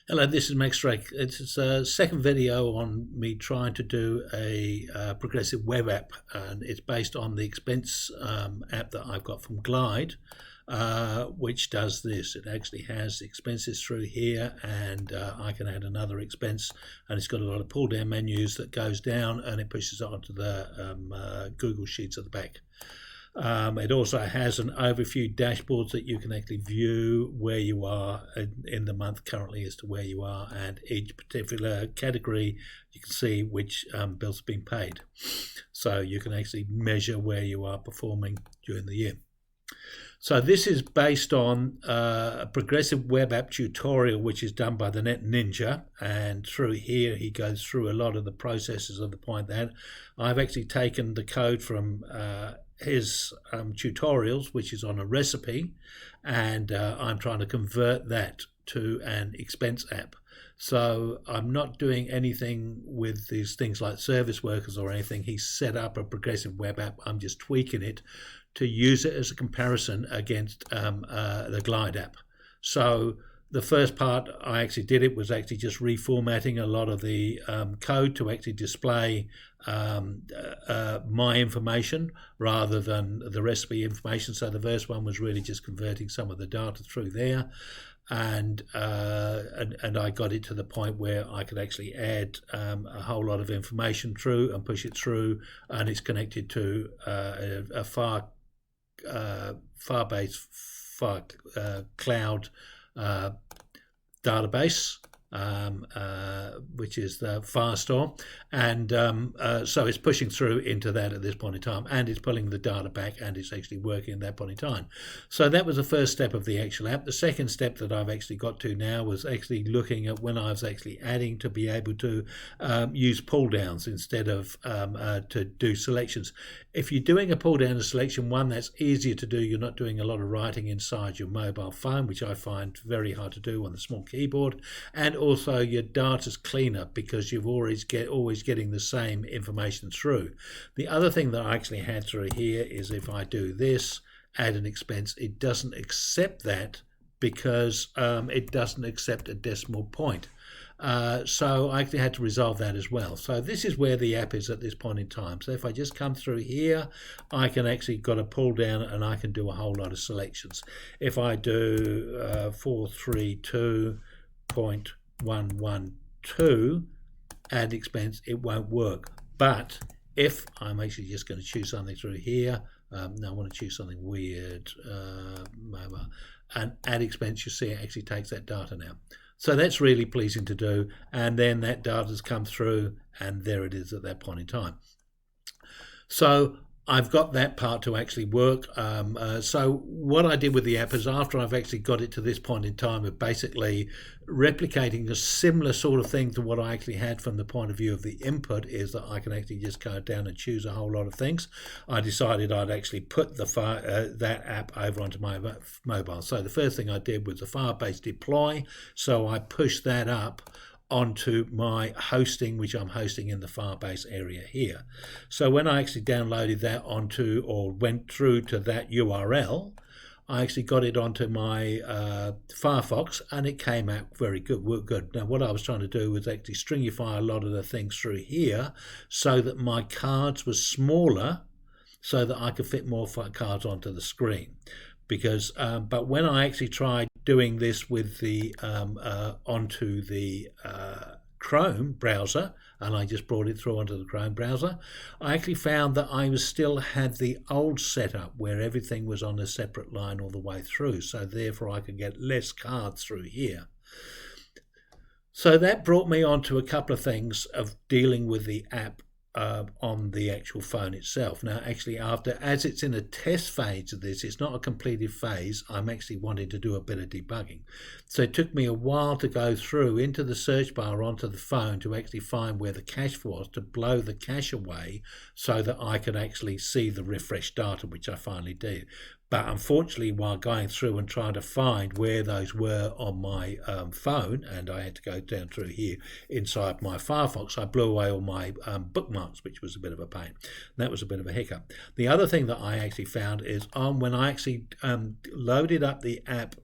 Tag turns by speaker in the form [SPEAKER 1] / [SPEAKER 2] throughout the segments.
[SPEAKER 1] Hello, this is Max Drake. It's a second video on me trying to do a progressive web app, and it's based on the expense app that I've got from Glide, which does this. It actually has expenses through here, and I can add another expense, and it's got a lot of pull down menus that goes down, and it pushes it onto the Google Sheets at the back. It also has an overview dashboard that you can actually view where you are in the month currently as to where you are, and each particular category you can see which bills have been paid. So you can actually measure where you are performing during the year. So this is based on a progressive web app tutorial which is done by the Net Ninja, and through here he goes through a lot of the processes of the point that I've actually taken the code from his tutorials, which is on a recipe, and I'm trying to convert that to an expense app. So I'm not doing anything with these things like service workers or anything. He's set up a progressive web app. I'm just tweaking it to use it as a comparison against the Glide app. So the first part I actually did it was actually just reformatting a lot of the code to actually display my information rather than the recipe information. So the first one was really just converting some of the data through there, and I got it to the point where I could actually add a whole lot of information through and push it through, and it's connected to a Firebase cloud database, which is the Firestore, and so it's pushing through into that at this point in time, and it's pulling the data back, and it's actually working at that point in time. So that was the first step of the actual app. The second step that I've actually got to now was actually looking at when I was actually adding to be able to use pull downs instead of to do selections. If you're doing a pull down and selection, one, that's easier to do. You're not doing a lot of writing inside your mobile phone, which I find very hard to do on the small keyboard, and also your data's cleaner because you've always getting the same information through. The other thing that I actually had through here is if I do this, add an expense, it doesn't accept that because it doesn't accept a decimal point. So I actually had to resolve that as well. So this is where the app is at this point in time. So if I just come through here, I can actually got a pull down and I can do a whole lot of selections. If I do 432.112 add expense, it won't work. But if I'm actually just going to choose something through here, no, I want to choose something weird, mobile, and add expense, you see it actually takes that data now. So that's really pleasing to do, and then that data's come through, and there it is at that point in time. So I've got that part to actually work. So what I did with the app is after I've actually got it to this point in time of basically replicating a similar sort of thing to what I actually had from the point of view of the input, is that I can actually just go down and choose a whole lot of things. I decided I'd actually put the that app over onto my mobile. So the first thing I did was the Firebase deploy. So I pushed that up onto my hosting, which I'm hosting in the Firebase area here. So when I actually downloaded that onto, or went through to that URL, I actually got it onto my Firefox, and it came out very good. Now what I was trying to do was actually stringify a lot of the things through here so that my cards were smaller so that I could fit more cards onto the screen. Because but when I actually tried doing this with the onto the Chrome browser, and I just brought it through onto the Chrome browser, I actually found that I still had the old setup where everything was on a separate line all the way through, so therefore I could get less cards through here. So that brought me on to a couple of things of dealing with the app on the actual phone itself. Now actually, as it's in a test phase of this, it's not a completed phase, I'm actually wanting to do a bit of debugging. So it took me a while to go through into the search bar onto the phone to actually find where the cache was, to blow the cache away so that I could actually see the refresh data, which I finally did. But unfortunately, while going through and trying to find where those were on my phone, and I had to go down through here inside my Firefox, I blew away all my bookmarks, which was a bit of a pain. That was a bit of a hiccup. The other thing that I actually found is when I actually loaded up the app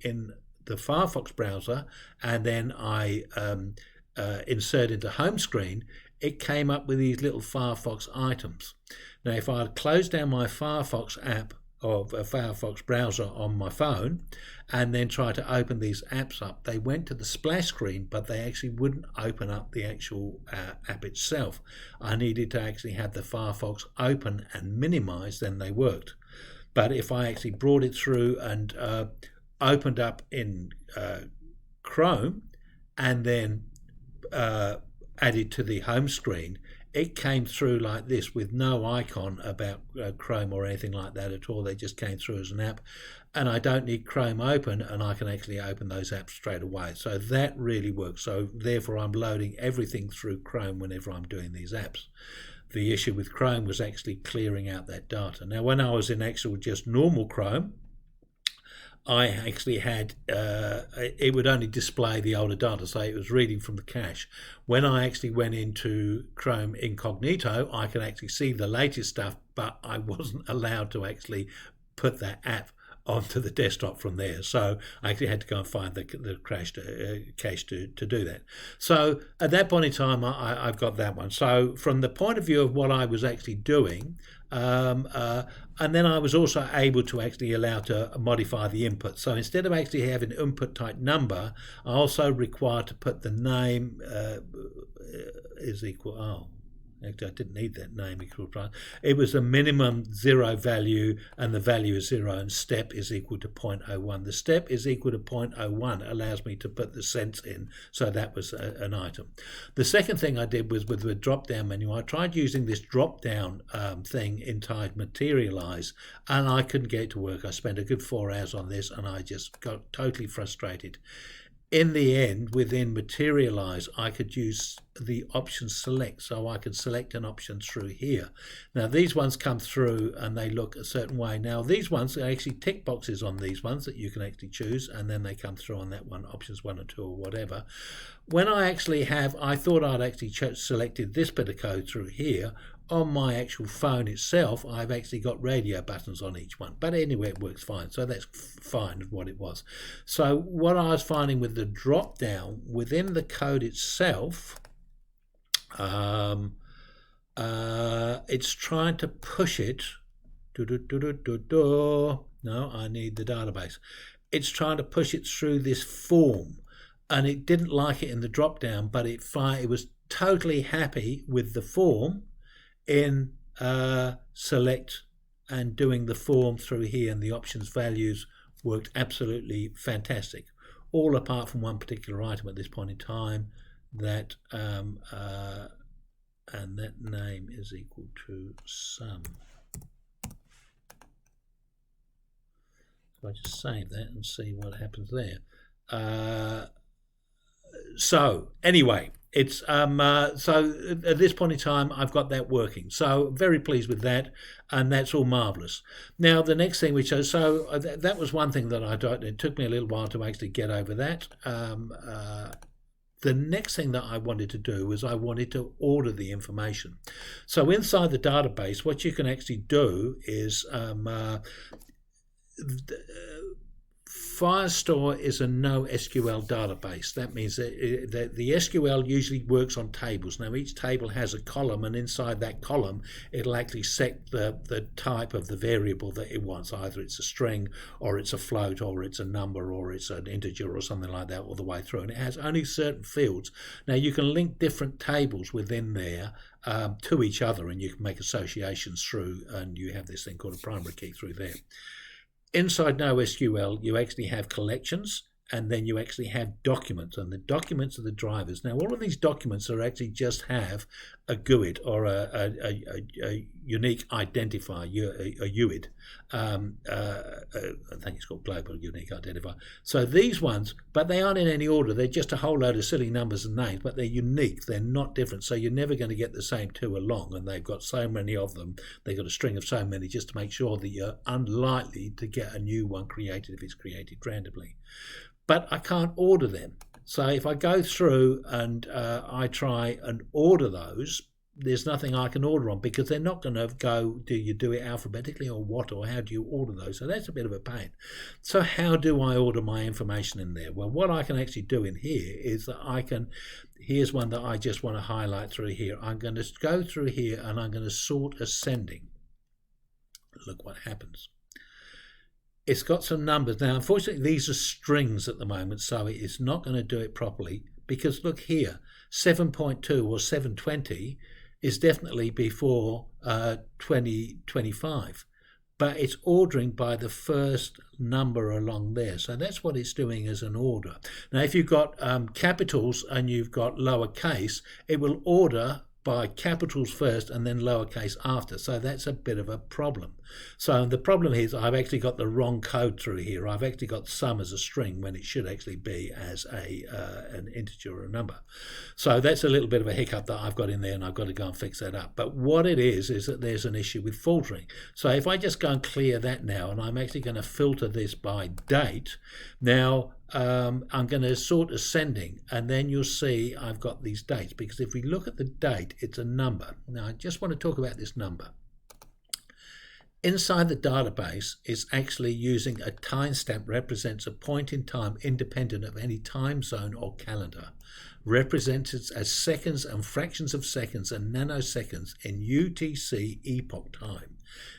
[SPEAKER 1] in the Firefox browser and then I insert into home screen, it came up with these little Firefox items. Now, if I had closed down my Firefox app of a Firefox browser on my phone and then try to open these apps up, they went to the splash screen, but they actually wouldn't open up the actual app itself. I needed to actually have the Firefox open and minimize, then they worked. But if I actually brought it through and opened up in Chrome and then added to the home screen, it came through like this with no icon about Chrome or anything like that at all. They just came through as an app, and I don't need Chrome open, and I can actually open those apps straight away. So that really works. So therefore I'm loading everything through Chrome whenever I'm doing these apps. The issue with Chrome was actually clearing out that data. Now, when I was in actual just normal Chrome, I actually had, it would only display the older data, so it was reading from the cache. When I actually went into Chrome Incognito, I could actually see the latest stuff, but I wasn't allowed to actually put that app onto the desktop from there. So I actually had to go and find the cache to do that. So at that point in time, I've got that one. So from the point of view of what I was actually doing, and then I was also able to actually allow to modify the input. So instead of actually having input type number, I also required to put the name is equal, actually I didn't need that name equal to, it was a minimum 0 value and the value is 0 and step is equal to 0.01. The step is equal to 0.01 allows me to put the cents in, so that was an item. The second thing I did was with the drop down menu, I tried using this drop down thing entitled Materialize, and I couldn't get it to work. I spent a good 4 hours on this and I just got totally frustrated. In the end, within Materialize, I could use the option select, so I could select an option through here. Now these ones come through and they look a certain way. Now these ones are actually tick boxes on these ones that you can actually choose, and then they come through on that one, options 1 or 2 or whatever. When I actually have, I thought I'd actually selected this bit of code through here. On my actual phone itself, I've actually got radio buttons on each one, but anyway, it works fine. So that's fine what it was. So what I was finding with the drop down within the code itself, it's trying to push it. No, I need the database. It's trying to push it through this form, and it didn't like it in the drop down, but it was totally happy with the form in select and doing the form through here, and the options values worked absolutely fantastic, all apart from one particular item at this point in time, that and that name is equal to sum. So I just save that and see what happens there. So anyway, it's so at this point in time I've got that working, so very pleased with that, and that's all marvelous. Now the next thing that was one thing that I did. It took me a little while to actually get over that. The next thing that I wanted to do was I wanted to order the information. So inside the database, what you can actually do is Firestore is a noSQL database. That means that the SQL usually works on tables. Now each table has a column, and inside that column it'll actually set the type of the variable that it wants. Either it's a string, or it's a float, or it's a number, or it's an integer or something like that all the way through. And it has only certain fields. Now you can link different tables within there to each other, and you can make associations through, and you have this thing called a primary key through there. Inside NoSQL, you actually have collections, and then you actually have documents, and the documents are the drivers. Now, all of these documents are actually just have a GUID, or a unique identifier, a UID. I think it's called Global Unique Identifier. So these ones, but they aren't in any order. They're just a whole load of silly numbers and names, but they're unique. They're not different. So you're never going to get the same two along, and they've got so many of them. They've got a string of so many just to make sure that you're unlikely to get a new one created if it's created randomly. But I can't order them. So if I go through and I try and order those, there's nothing I can order on, because they're not going to go, do you do it alphabetically or what, or how do you order those? So that's a bit of a pain. So how do I order my information in there? Well, what I can actually do in here is that I can, here's one that I just want to highlight through here. I'm going to go through here and I'm going to sort ascending. Look what happens. It's got some numbers. Now, unfortunately, these are strings at the moment, so it's not going to do it properly, because look here, 7.2 or 720 is definitely before 2025, but it's ordering by the first number along there. So that's what it's doing as an order. Now, if you've got capitals and you've got lowercase, it will order by capitals first and then lowercase after. So that's a bit of a problem. So the problem is I've actually got the wrong code through here. I've actually got sum as a string when it should actually be as an integer or a number. So that's a little bit of a hiccup that I've got in there, and I've got to go and fix that up. But what it is that there's an issue with filtering. So if I just go and clear that now, and I'm actually going to filter this by date. Now, I'm going to sort ascending, and then you'll see I've got these dates, because if we look at the date, it's a number. Now I just want to talk about this number. Inside the database, it's actually using a timestamp, represents a point in time independent of any time zone or calendar, represented as seconds and fractions of seconds and nanoseconds in UTC epoch time.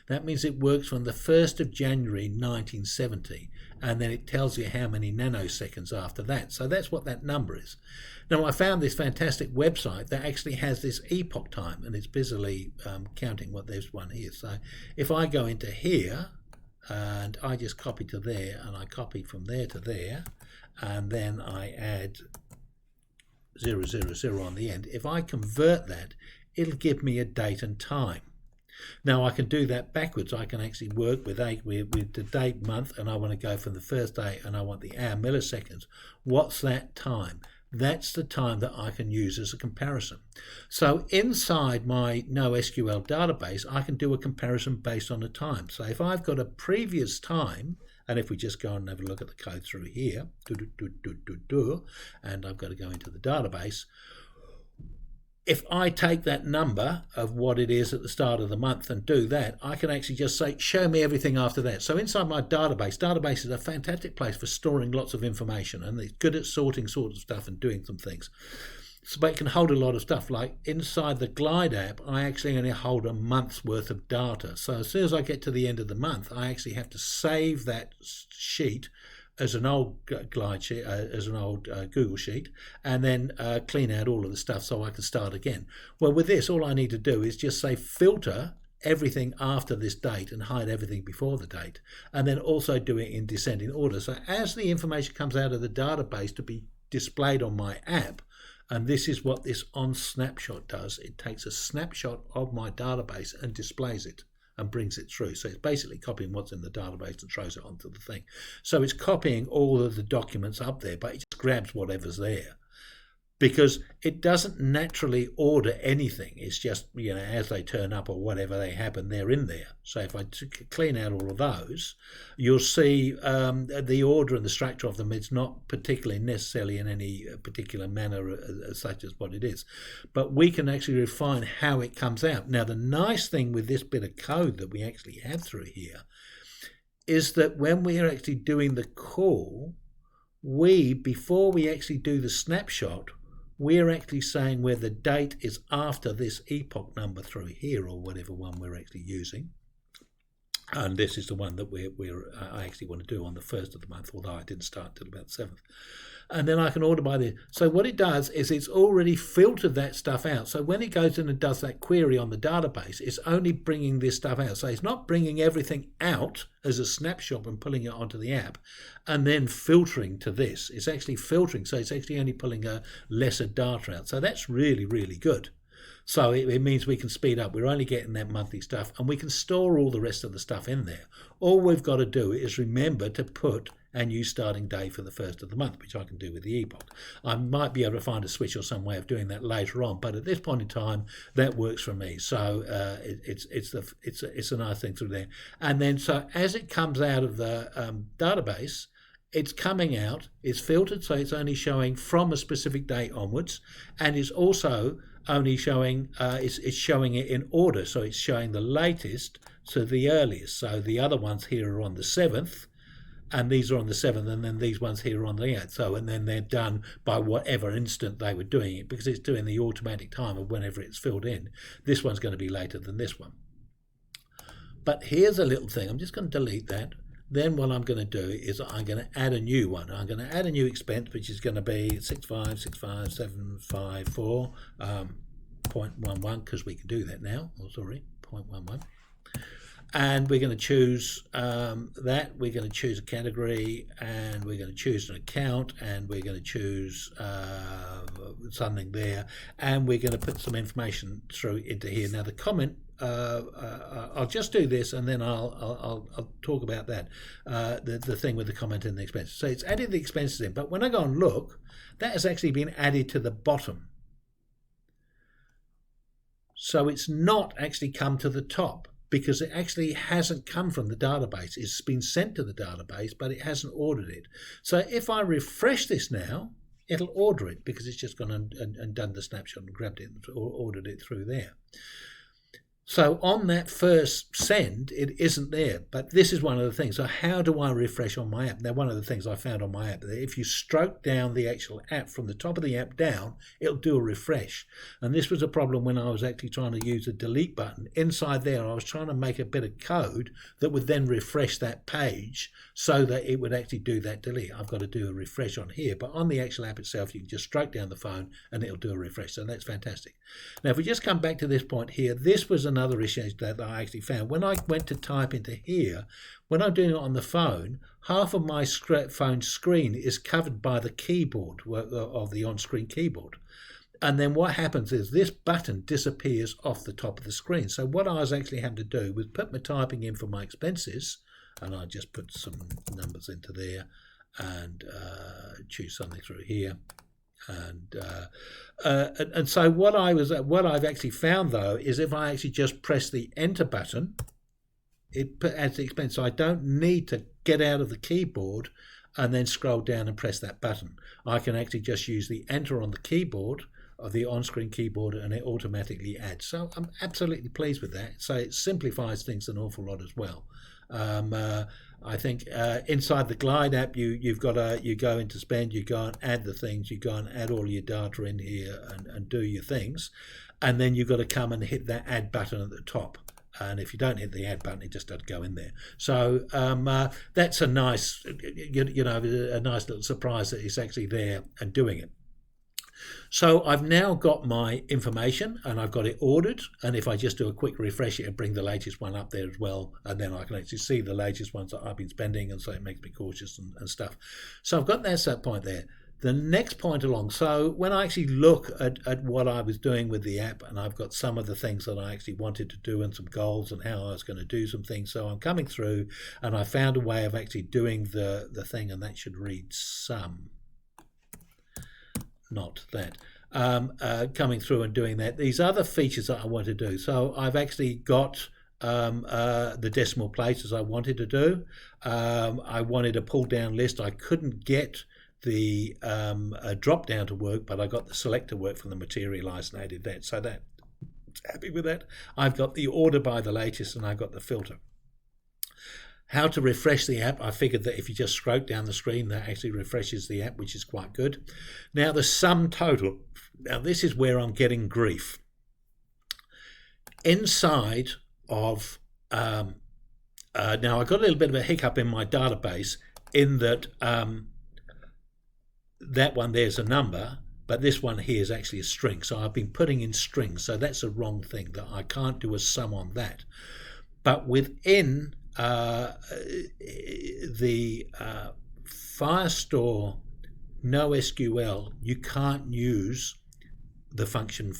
[SPEAKER 1] That means it works from the 1st of January 1970, and then it tells you how many nanoseconds after that. So that's what that number is. Now, I found this fantastic website that actually has this epoch time, and it's busily counting what there's one here. So if I go into here, and I just copy to there, and I copy from there to there, and then I add 000 on the end, if I convert that, it'll give me a date and time. Now I can do that backwards. I can actually work with the date, month, and I want to go from the first day, and I want the hour, milliseconds. What's that time? That's the time that I can use as a comparison. So inside my noSQL database, I can do a comparison based on the time. So if I've got a previous time, and if we just go and have a look at the code through here, and I've got to go into the database, if I take that number of what it is at the start of the month and do that, I can actually just say, show me everything after that. So inside my database is a fantastic place for storing lots of information, and it's good at sorting sort of stuff and doing some things. So, but it can hold a lot of stuff. Like inside the Glide app, I actually only hold a month's worth of data. So as soon as I get to the end of the month, I actually have to save that sheet as an old Glide sheet, as an old Google sheet, and then clean out all of the stuff so I can start again. Well, with this, all I need to do is just say filter everything after this date and hide everything before the date, and then also do it in descending order. So as the information comes out of the database to be displayed on my app, and this is what this on snapshot does, it takes a snapshot of my database and displays it and brings it through. So it's basically copying what's in the database and throws it onto the thing. So it's copying all of the documents up there, but it just grabs whatever's there, because it doesn't naturally order anything. It's just, you know, as they turn up or whatever they happen, they're in there. So if I clean out all of those, you'll see the order and the structure of them. It's not particularly necessarily in any particular manner such as what it is, but we can actually refine how it comes out. Now, the nice thing with this bit of code that we actually have through here is that when we are actually doing the call, before we actually do the snapshot, we're actually saying where the date is after this epoch number through here, or whatever one we're actually using. And this is the one that I actually want to do on the 1st of the month, although I didn't start till about the 7th. And then I can order by this. So what it does is it's already filtered that stuff out. So when it goes in and does that query on the database, it's only bringing this stuff out. So it's not bringing everything out as a snapshot and pulling it onto the app and then filtering to this. It's actually filtering. So it's actually only pulling a lesser data out. So that's really, really good. So it means we can speed up. We're only getting that monthly stuff, and we can store all the rest of the stuff in there. All we've got to do is remember to put a new starting day for the 1st of the month, which I can do with the epoch. I might be able to find a switch or some way of doing that later on, but at this point in time, that works for me. So it's a nice thing through there. And then so as it comes out of the database, it's coming out, it's filtered, so it's only showing from a specific date onwards, and it's also only showing, it's showing it in order. So it's showing the latest to the earliest. So the other ones here are on the 7th, and these are on the 7th, and then these ones here are on the 8th. So, and then they're done by whatever instant they were doing it, because it's doing the automatic time of whenever it's filled in. This one's going to be later than this one. But here's a little thing. I'm just going to delete that. Then what I'm going to do is I'm going to add a new one. I'm going to add a new expense, which is going to be 6565754, 0.11, because we can do that now. Oh, sorry, 0.11. And we're going to choose that. We're going to choose a category, and we're going to choose an account, and we're going to choose something there, and we're going to put some information through into here. Now the comment, I'll just do this, and then I'll talk about that, the thing with the comment and the expenses. So it's added the expenses in, but when I go and look, that has actually been added to the bottom. So it's not actually come to the top, because it actually hasn't come from the database. It's been sent to the database, but it hasn't ordered it. So if I refresh this now, it'll order it, because it's just gone and done the snapshot and grabbed it or ordered it through there. So on that first send, it isn't there, but this is one of the things. So how do I refresh on my app? Now, one of the things I found on my app, if you stroke down the actual app from the top of the app down, it'll do a refresh. And this was a problem when I was actually trying to use the delete button. Inside there, I was trying to make a bit of code that would then refresh that page so that it would actually do that delete. I've got to do a refresh on here, but on the actual app itself, you can just stroke down the phone and it'll do a refresh. So that's fantastic. Now, if we just come back to this point here, this was another issue that I actually found. When I went to type into here, when I'm doing it on the phone, half of my phone screen is covered by the keyboard of the on-screen keyboard. And then what happens is this button disappears off the top of the screen. So what I was actually having to do was put my typing in for my expenses, and I just put some numbers into there and choose something through here. And so what I've actually found though is if I actually just press the enter button, it adds the expense. So I don't need to get out of the keyboard and then scroll down and press that button. I can actually just use the enter on the keyboard, of the on-screen keyboard, and it automatically adds. So I'm absolutely pleased with that. So it simplifies things an awful lot as well. I think inside the Glide app, you go into spend, you go and add the things, you go and add all your data in here and do your things, and then you've got to come and hit that add button at the top. And if you don't hit the add button, it just doesn't go in there. So that's a nice, a nice little surprise that it's actually there and doing it. So I've now got my information and I've got it ordered, and if I just do a quick refresh, it'll bring the latest one up there as well, and then I can actually see the latest ones that I've been spending, and so it makes me cautious and stuff. So I've got that point there. The next point along, so when I actually look at what I was doing with the app, and I've got some of the things that I actually wanted to do and some goals and how I was going to do some things, so I'm coming through and I found a way of actually doing the thing, and that should read some. Not that. Coming through and doing that. These other features that I want to do. So I've actually got the decimal places I wanted to do. I wanted a pull down list. I couldn't get the drop down to work, but I got the select to work from the materialize and added that. So that, happy with that. I've got the order by the latest, and I've got the filter. How to refresh the app, I figured that if you just scroll down the screen, that actually refreshes the app, which is quite good. Now the sum total. Now this is where I'm getting grief. Inside of, now I got a little bit of a hiccup in my database in that that one there's a number, but this one here is actually a string. So I've been putting in strings, so that's a wrong thing, that I can't do a sum on that. But within the Firestore noSQL, you can't use the function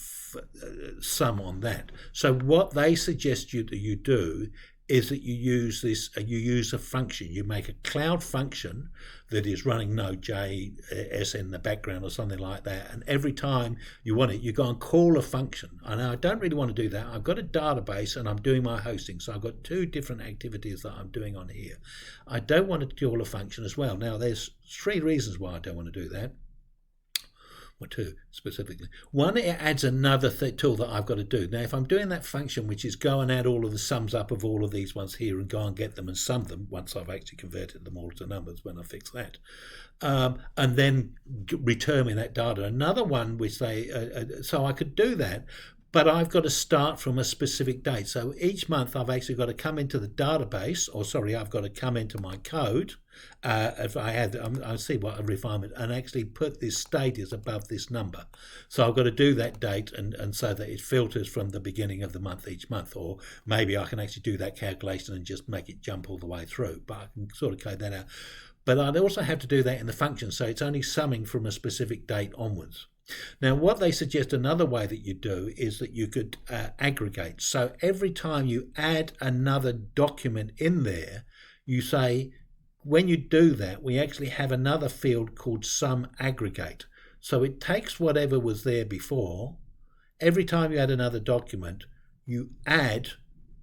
[SPEAKER 1] sum on that. So what they suggest you that you do is that you use this, you use a function, you make a cloud function that is running Node.js in the background or something like that, and every time you want it, you go and call a function. And I don't really want to do that. I've got a database and I'm doing my hosting, so I've got two different activities that I'm doing on here. I don't want to call a function as well. Now there's three reasons why I don't want to do that. or two specifically. One, it adds another tool that I've got to do. Now, if I'm doing that function, which is go and add all of the sums up of all of these ones here and go and get them and sum them once I've actually converted them all to numbers when I fix that, and then return me that data. Another one which so I could do that, but I've got to start from a specific date. So each month I've actually got to come into the database, I've got to come into my code. If I see what a refinement, and actually put this status above this number. So I've got to do that date and so that it filters from the beginning of the month each month, or maybe I can actually do that calculation and just make it jump all the way through, but I can sort of code that out. But I'd also have to do that in the function, so it's only summing from a specific date onwards. Now, what they suggest another way that you do is that you could aggregate. So every time you add another document in there, you say, when you do that, we actually have another field called sum aggregate. So it takes whatever was there before. Every time you add another document, you add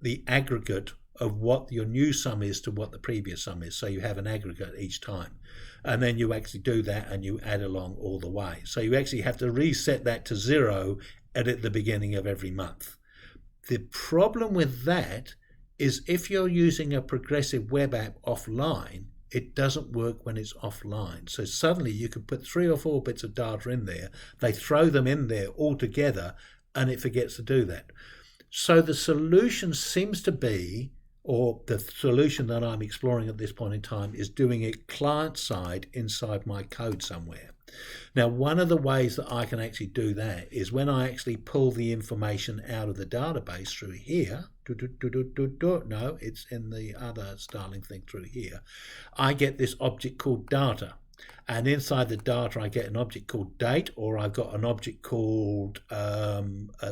[SPEAKER 1] the aggregate of what your new sum is to what the previous sum is. So you have an aggregate each time. And then you actually do that and you add along all the way. So you actually have to reset that to 0 at the beginning of every month. The problem with that is if you're using a progressive web app offline, it doesn't work when it's offline. So suddenly you could put 3 or 4 bits of data in there, they throw them in there all together, and it forgets to do that. So the solution seems to be, or the solution that I'm exploring at this point in time, is doing it client-side inside my code somewhere. Now, one of the ways that I can actually do that is when I actually pull the information out of the database through here. No, it's in the other styling thing through here. I get this object called data. And inside the data, I get an object called date, or I've got an object called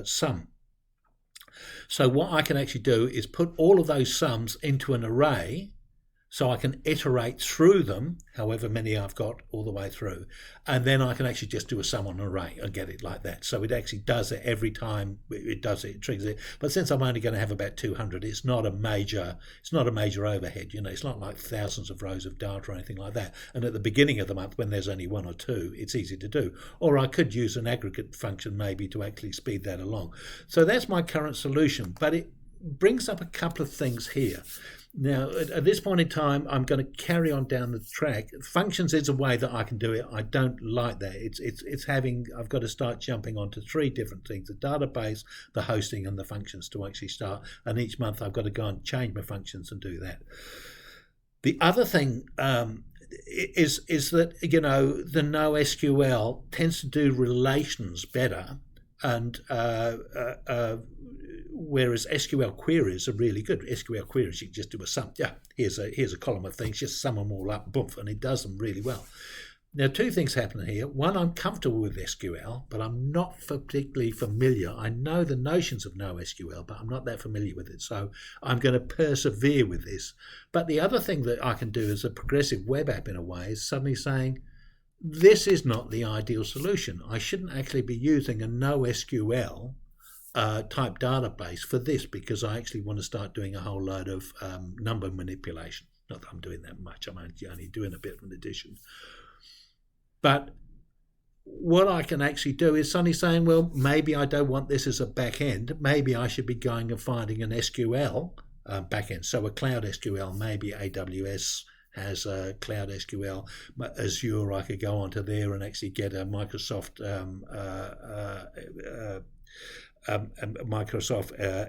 [SPEAKER 1] sum. So what I can actually do is put all of those sums into an array, so I can iterate through them, however many I've got all the way through, and then I can actually just do a sum on an array and get it like that. So it actually does it every time it does it, it triggers it. But since I'm only going to have about 200, it's not a major overhead. You know, it's not like thousands of rows of data or anything like that. And at the beginning of the month, when there's only 1 or 2, it's easy to do. Or I could use an aggregate function maybe to actually speed that along. So that's my current solution, but it brings up a couple of things here. Now, at this point in time, I'm going to carry on down the track. Functions is a way that I can do it. I don't like that. I've got to start jumping onto 3 different things: the database, the hosting, and the functions to actually start. And each month I've got to go and change my functions and do that. The other thing is that, you know, the noSQL tends to do relations better, and whereas SQL queries are really good. SQL queries, you can just do a sum. Yeah, here's a column of things, just sum them all up, boom, and it does them really well. Now, 2 things happen here. One, I'm comfortable with SQL, but I'm not particularly familiar. I know the notions of noSQL, but I'm not that familiar with it. So I'm going to persevere with this. But the other thing that I can do as a progressive web app in a way is suddenly saying, this is not the ideal solution. I shouldn't actually be using a noSQL type database for this, because I actually want to start doing a whole load of number manipulation. Not that I'm doing that much. I'm only doing a bit of an addition. But what I can actually do is suddenly saying, well, maybe I don't want this as a back end. Maybe I should be going and finding an SQL back end. So a cloud SQL, maybe AWS has a cloud SQL. Azure, I could go onto there and actually get a Microsoft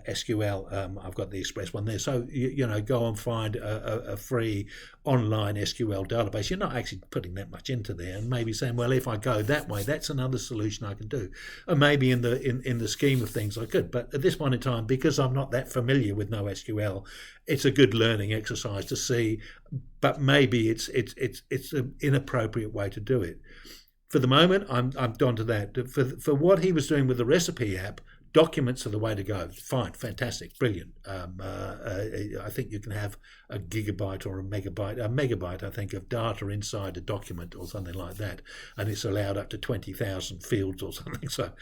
[SPEAKER 1] SQL. I've got the Express one there. So, you know, go and find a free online SQL database. You're not actually putting that much into there, and maybe saying, well, if I go that way, that's another solution I can do. And maybe in the scheme of things I could. But at this point in time, because I'm not that familiar with noSQL, it's a good learning exercise to see. But maybe it's an inappropriate way to do it. For the moment, I'm done to that. For what he was doing with the recipe app, documents are the way to go. Fine, fantastic, brilliant. I think you can have a gigabyte or a megabyte, I think, of data inside a document or something like that, and it's allowed up to 20,000 fields or something. So,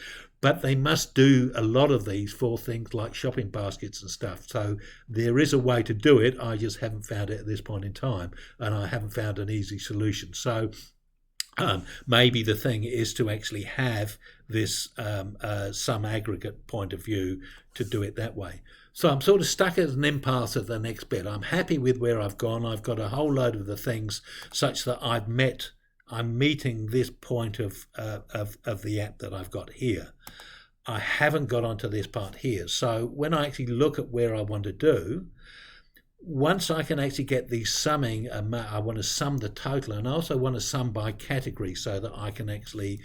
[SPEAKER 1] but they must do a lot of these for things like shopping baskets and stuff. So there is a way to do it. I just haven't found it at this point in time, and I haven't found an easy solution. So Maybe the thing is to actually have this some aggregate point of view to do it that way. So I'm sort of stuck at an impasse at the next bit. I'm happy with where I've gone. I've got a whole load of the things such that I'm meeting this point of the app that I've got here. I haven't got onto this part here. So when I actually look at where I want to do, once I can actually get the summing, I want to sum the total, and I also want to sum by category so that I can actually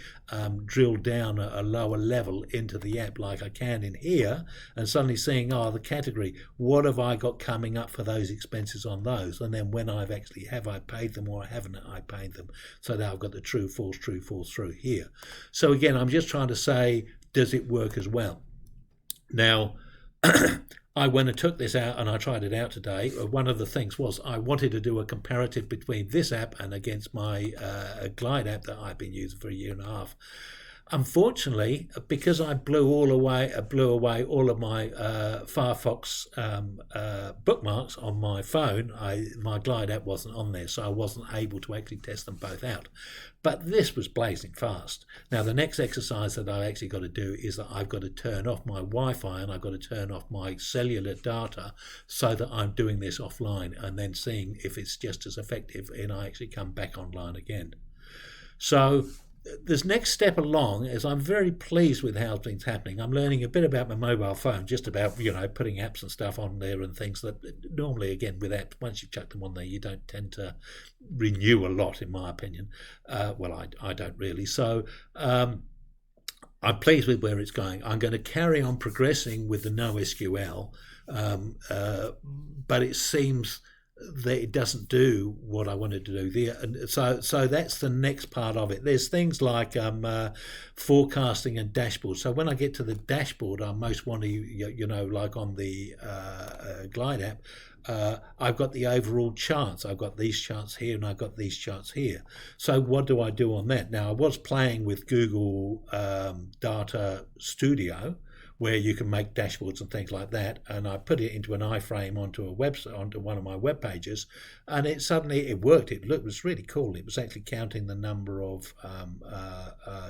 [SPEAKER 1] drill down a lower level into the app like I can in here, and suddenly seeing, oh, the category, what have I got coming up for those expenses on those? And then when I've actually, have I paid them or haven't I paid them? So now I've got the true, false through here. So again, I'm just trying to say, does it work as well? Now, I went and took this out and I tried it out today. One of the things was I wanted to do a comparative between this app and against my Glide app that I've been using for a year and a half. Unfortunately, because I blew away all of my Firefox bookmarks on my phone, my Glide app wasn't on there, so I wasn't able to actually test them both out. But this was blazing fast. Now, the next exercise that I've actually got to do is that I've got to turn off my Wi-Fi and I've got to turn off my cellular data so that I'm doing this offline and then seeing if it's just as effective and I actually come back online again. So this next step along is I'm very pleased with how things happening. I'm learning a bit about my mobile phone, just about, putting apps and stuff on there and things that normally, again, with apps, once you've chucked them on there, you don't tend to renew a lot, in my opinion. Well, I don't really. So I'm pleased with where it's going. I'm going to carry on progressing with the noSQL, but it seems that it doesn't do what I wanted to do there, and so that's the next part of it. There's things like forecasting and dashboard. So when I get to the dashboard, I most want to, like on the Glide app, I've got the overall charts. I've got these charts here and I've got these charts here. So what do I do on that? Now, I was playing with Google Data Studio, where you can make dashboards and things like that, and I put it into an iframe onto a website, onto one of my web pages, and it worked. It was really cool. It was actually counting the number of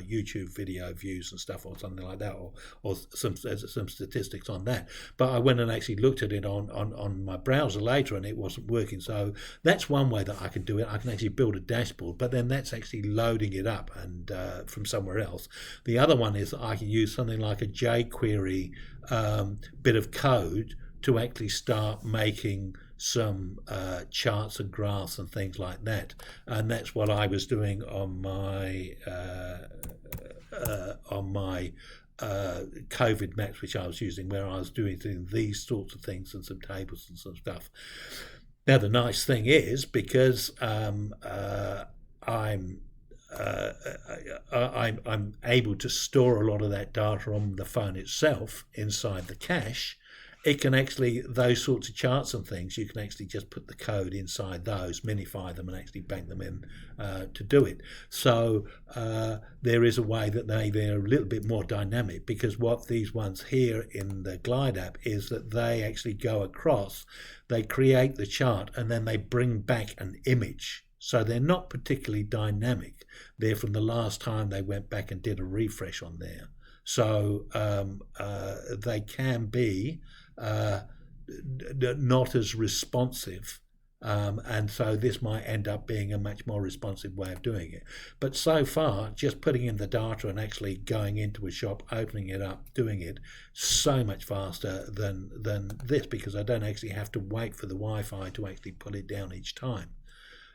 [SPEAKER 1] YouTube video views and stuff, or something like that, or some statistics on that. But I went and actually looked at it on my browser later, and it wasn't working. So that's one way that I can do it. I can actually build a dashboard, but then that's actually loading it up and from somewhere else. The other one is that I can use something like a jQuery bit of code to actually start making some charts and graphs and things like that, and that's what I was doing on my COVID maps, which I was using, where I was doing these sorts of things and some tables and some stuff. Now, the nice thing is, because I'm able to store a lot of that data on the phone itself inside the cache. It can actually, those sorts of charts and things, you can actually just put the code inside those, minify them and actually bank them in to do it. So there is a way that they're a little bit more dynamic, because what these ones here in the Glide app is that they actually go across, they create the chart and then they bring back an image. So they're not particularly dynamic. They're from the last time they went back and did a refresh on there. So they can be not as responsive. And so this might end up being a much more responsive way of doing it. But so far, just putting in the data and actually going into a shop, opening it up, doing it, so much faster than this, because I don't actually have to wait for the Wi-Fi to actually pull it down each time.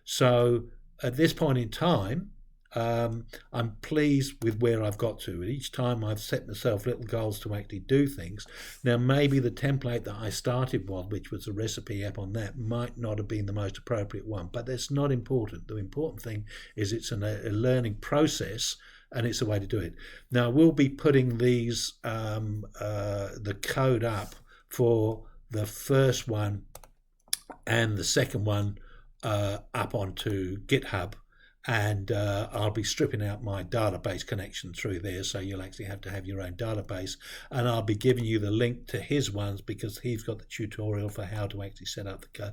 [SPEAKER 1] So at this point in time, I'm pleased with where I've got to. Each time I've set myself little goals to actually do things. Now, maybe the template that I started with, which was a recipe app on that, might not have been the most appropriate one, but that's not important. The important thing is it's a learning process, and it's a way to do it. Now, we'll be putting these the code up for the first one and the second one up onto GitHub, and I'll be stripping out my database connection through there, so you'll actually have to have your own database, and I'll be giving you the link to his ones because he's got the tutorial for how to actually set up the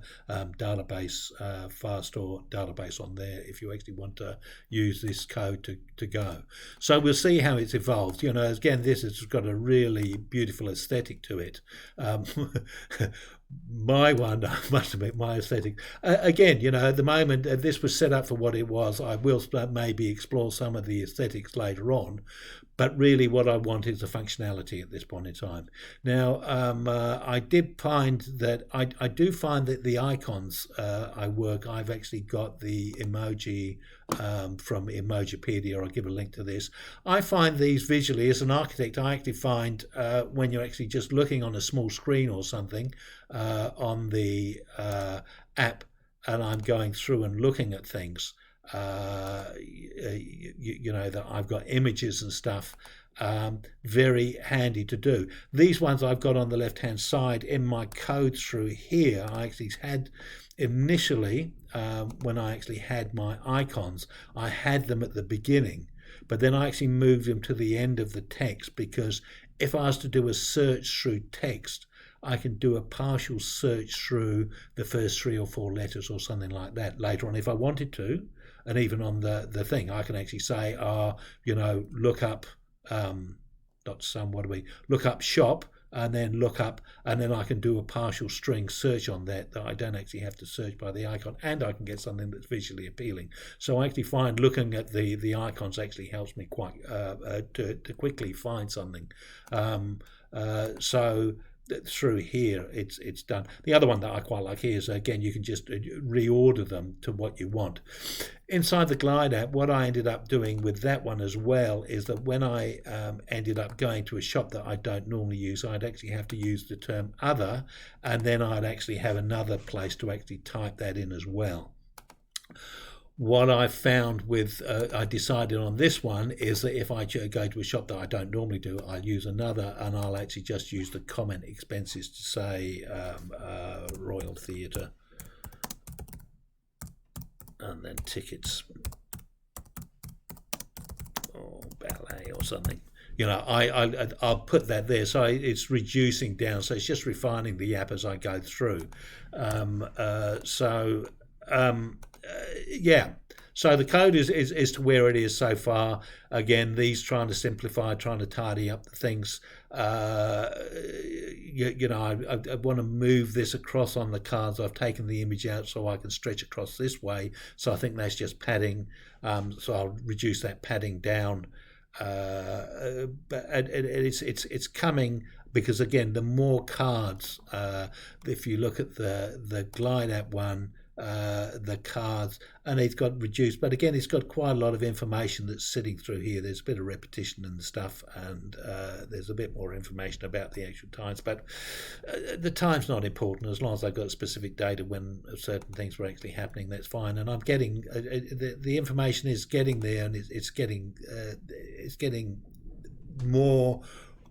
[SPEAKER 1] database, Firestore database on there if you actually want to use this code to go. So we'll see how it's evolved. You know, again, this has got a really beautiful aesthetic to it. My one, I must admit, my aesthetic. Again, you know, at the moment, this was set up for what it was. I will maybe explore some of the aesthetics later on, but really what I want is the functionality at this point in time. Now, I did find that, I do find that the icons I've actually got the emoji from Emojipedia. I'll give a link to this. I find these visually, as an architect, I actually find when you're actually just looking on a small screen or something on the app, and I'm going through and looking at things, you know, that I've got images and stuff, very handy to do. These ones I've got on the left hand side in my code through here. I actually had initially, when I actually had my icons, I had them at the beginning, but then I actually moved them to the end of the text, because if I was to do a search through text, I can do a partial search through the first 3 or 4 letters or something like that later on if I wanted to. And even on the thing, I can actually say, you know, look up, look up shop, and then look up, and then I can do a partial string search on that I don't actually have to search by the icon, and I can get something that's visually appealing. So I actually find looking at the icons actually helps me quite to quickly find something. So through here it's done. The other one that I quite like here is, again, you can just reorder them to what you want. Inside the Glide app, what I ended up doing with that one as well is that when I ended up going to a shop that I don't normally use, I'd actually have to use the term other, and then I'd actually have another place to actually type that in as well. What I found with, I decided on this one, is that if I go to a shop that I don't normally do, I'll use another, and I'll actually just use the comment expenses to say Royal Theatre, and then tickets, or ballet or something. You know, I'll put that there, so it's reducing down, so it's just refining the app as I go through. Yeah, so the code is to where it is so far. Again, these trying to simplify, trying to tidy up the things. You know, I want to move this across on the cards. I've taken the image out so I can stretch across this way, so I think that's just padding, so I'll reduce that padding down. But it's coming, because again, the more cards, if you look at the Glide app one, the cards, and it's got reduced, but again, it's got quite a lot of information that's sitting through here. There's a bit of repetition in the stuff, and there's a bit more information about the actual times, but the time's not important. As long as I've got specific data when certain things were actually happening, that's fine. And I'm getting the information is getting there, and it's getting more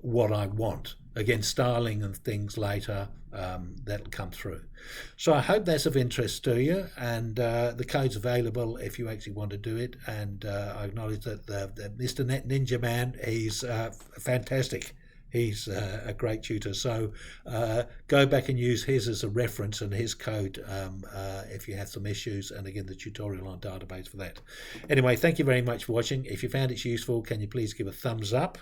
[SPEAKER 1] what I want. Again, styling and things later, that'll come through. So I hope that's of interest to you, and the code's available if you actually want to do it. And I acknowledge that the Mr. Net Ninja Man, he's fantastic. He's a great tutor. So go back and use his as a reference, and his code if you have some issues, and again, the tutorial on database for that. Anyway, thank you very much for watching. If you found it useful, can you please give a thumbs up?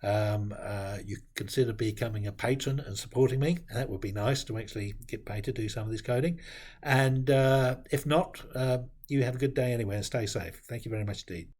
[SPEAKER 1] You consider becoming a patron and supporting me. That would be nice to actually get paid to do some of this coding. And if not, you have a good day anyway, and stay safe. Thank you very much indeed.